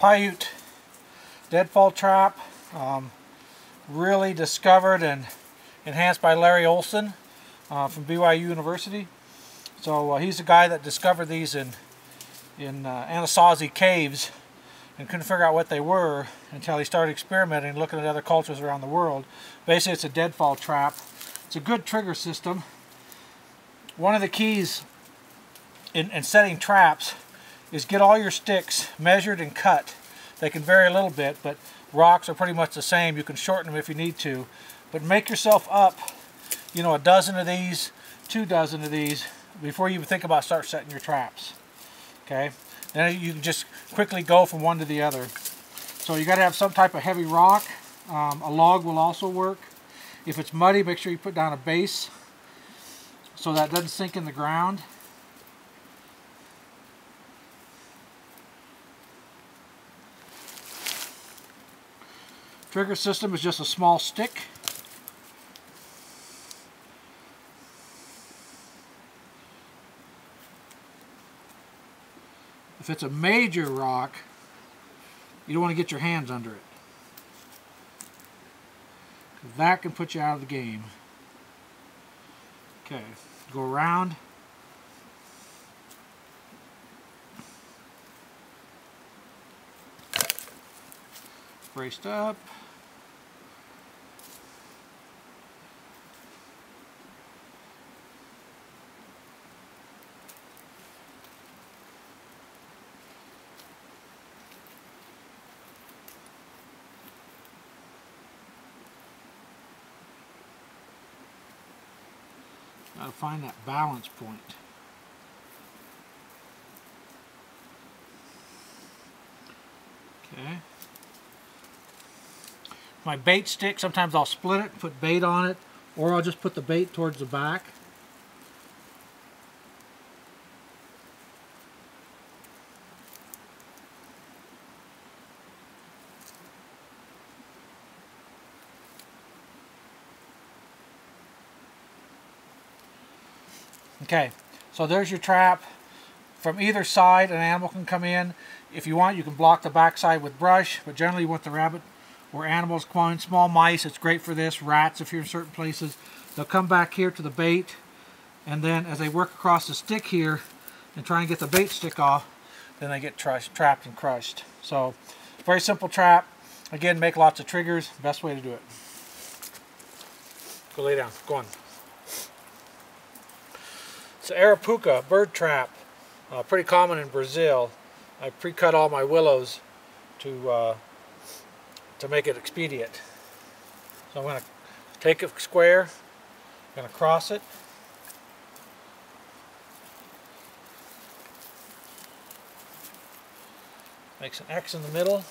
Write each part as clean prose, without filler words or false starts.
Paiute deadfall trap, really discovered and enhanced by Larry Olson from BYU University. So he's the guy that discovered these in Anasazi caves and couldn't figure out what they were until he started experimenting, looking at other cultures around the world. Basically, it's a deadfall trap. It's a good trigger system. One of the keys in setting traps is get all your sticks measured and cut. They can vary a little bit, but rocks are pretty much the same. You can shorten them if you need to. But make yourself up, you know, a dozen of these, 2 dozen of these, before you even think about start setting your traps. Okay? Then you can just quickly go from one to the other. So you got to have some type of heavy rock. A log will also work. If it's muddy, make sure you put down a base so that it doesn't sink in the ground. Trigger system is just a small stick. If it's a major rock, you don't want to get your hands under it. That can put you out of the game. Okay, go around. Braced up. Got to find that balance point. Okay. My bait stick, sometimes I'll split it, put bait on it, or I'll just put the bait towards the back. Okay, so there's your trap. From either side an animal can come in. If you want, you can block the back side with brush, but generally you want the rabbit or animals come in. Small mice, it's great for this. Rats, if you're in certain places, they'll come back here to the bait, and then as they work across the stick here and try and get the bait stick off, then they get trapped and crushed. So, very simple trap. Again, make lots of triggers. Best way to do it. Go lay down. Go on. It's an Arapuca bird trap. Pretty common in Brazil. I pre-cut all my willows to make it expedient. So I'm going to take a square, I'm going to cross it, makes an X in the middle.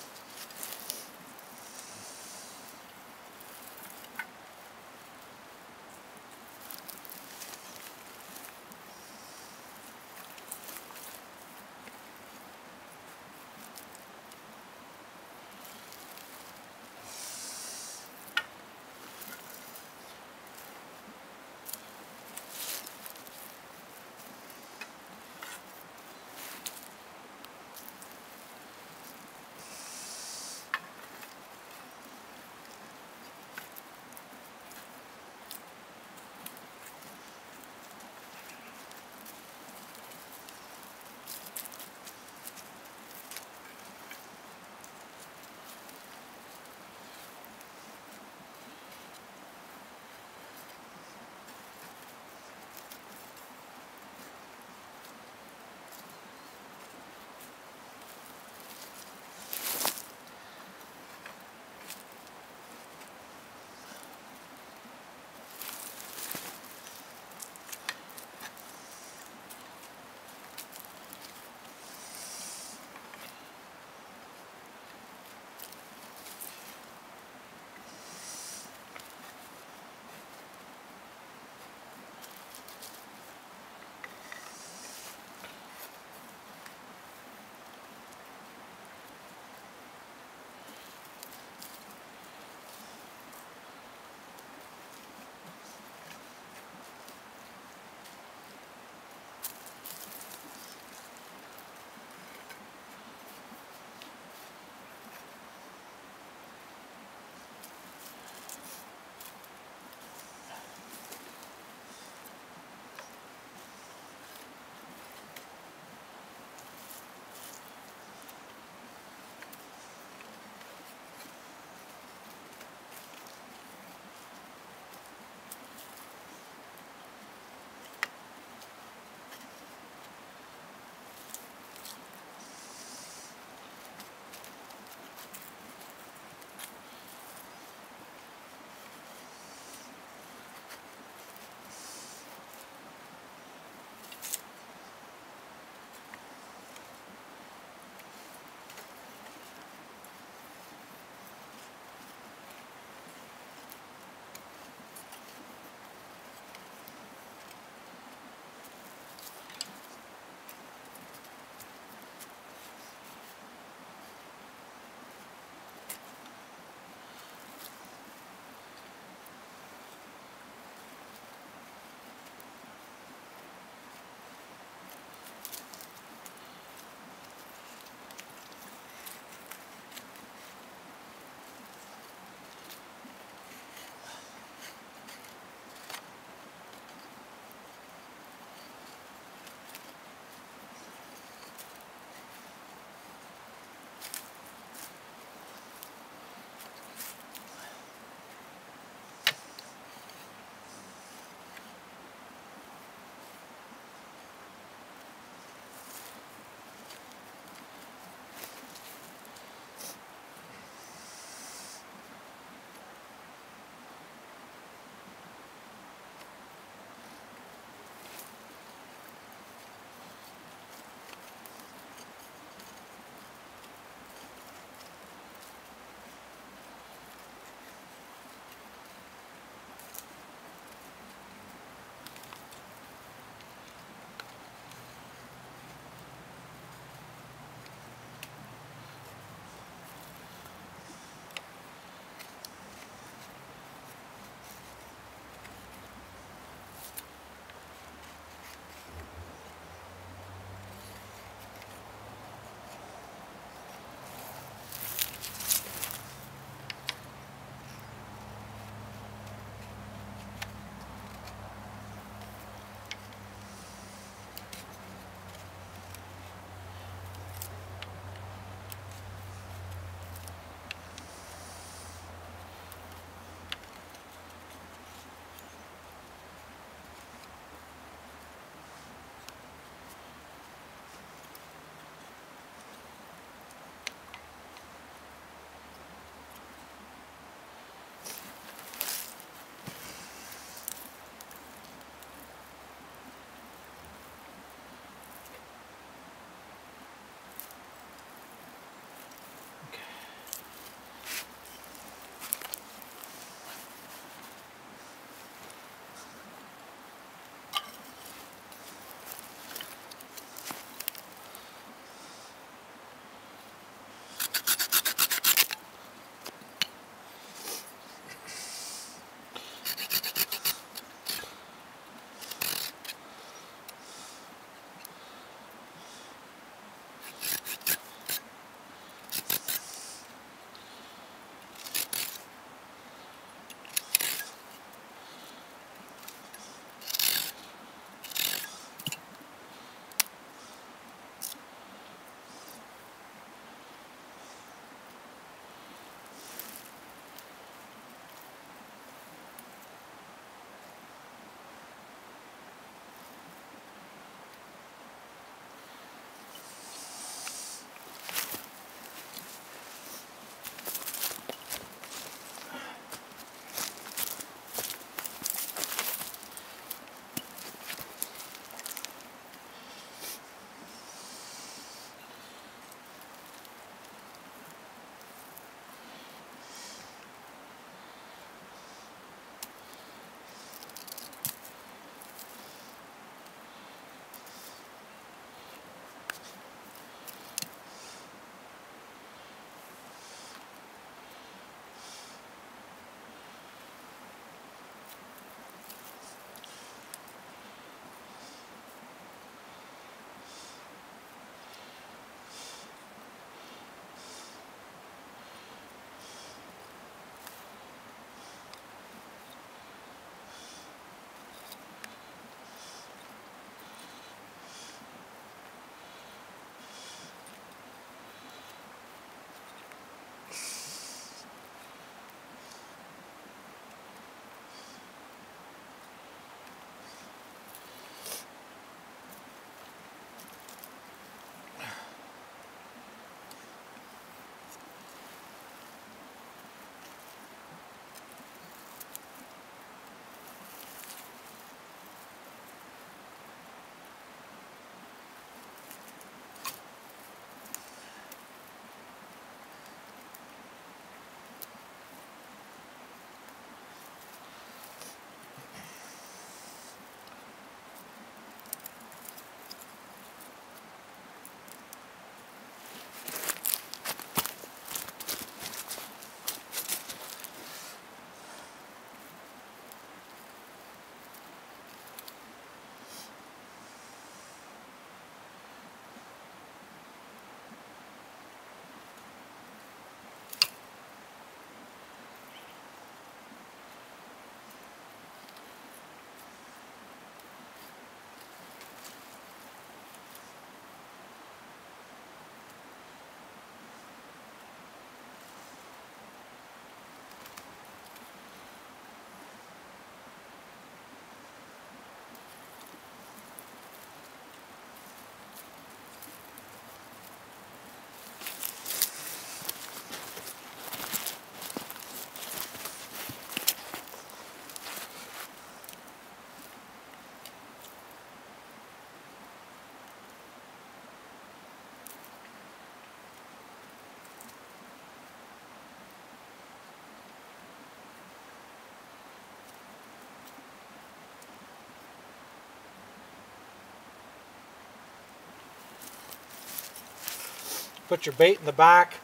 Put your bait in the back.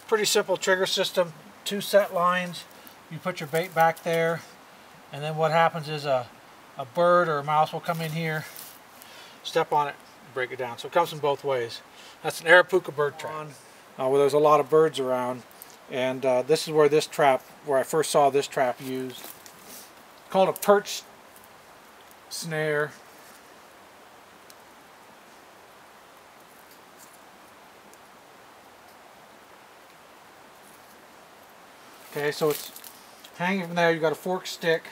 Pretty simple trigger system. 2 set lines. You put your bait back there, and then what happens is a bird or a mouse will come in here, step on it, and break it down. So it comes in both ways. That's an Arapuca bird trap. Where there's a lot of birds around, and this is where where I first saw this trap used. It's called a perch snare. Okay, so it's hanging from there. You've got a forked stick.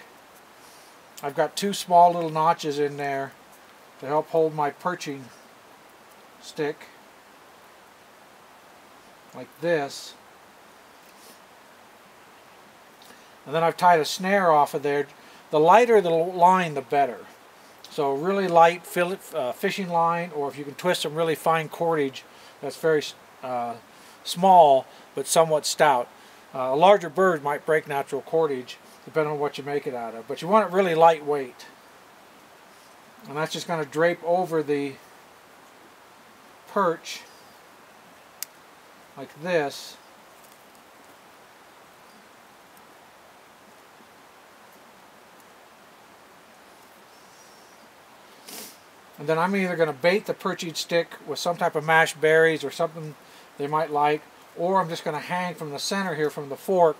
I've got 2 small little notches in there to help hold my perching stick, like this. And then I've tied a snare off of there. The lighter the line, the better. So really light fishing line, or if you can twist some really fine cordage that's very small but somewhat stout. A larger bird might break natural cordage, depending on what you make it out of. But you want it really lightweight. And that's just going to drape over the perch like this. And then I'm either going to bait the perching stick with some type of mashed berries or something they might like, or I'm just going to hang from the center here, from the fork,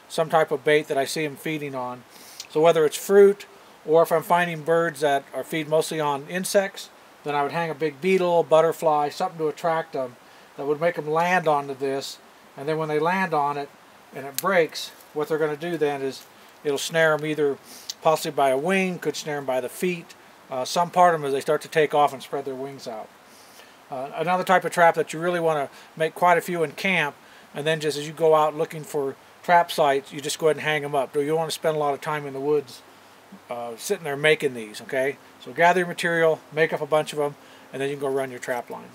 some type of bait that I see them feeding on. So whether it's fruit, or if I'm finding birds that are feed mostly on insects, then I would hang a big beetle, butterfly, something to attract them that would make them land onto this. And then when they land on it and it breaks, what they're going to do then is it'll snare them either possibly by a wing, could snare them by the feet, some part of them as they start to take off and spread their wings out. Another type of trap that you really want to make quite a few in camp, and then just as you go out looking for trap sites, you just go ahead and hang them up. You don't want to spend a lot of time in the woods sitting there making these, okay? So gather your material, make up a bunch of them, and then you can go run your trap line.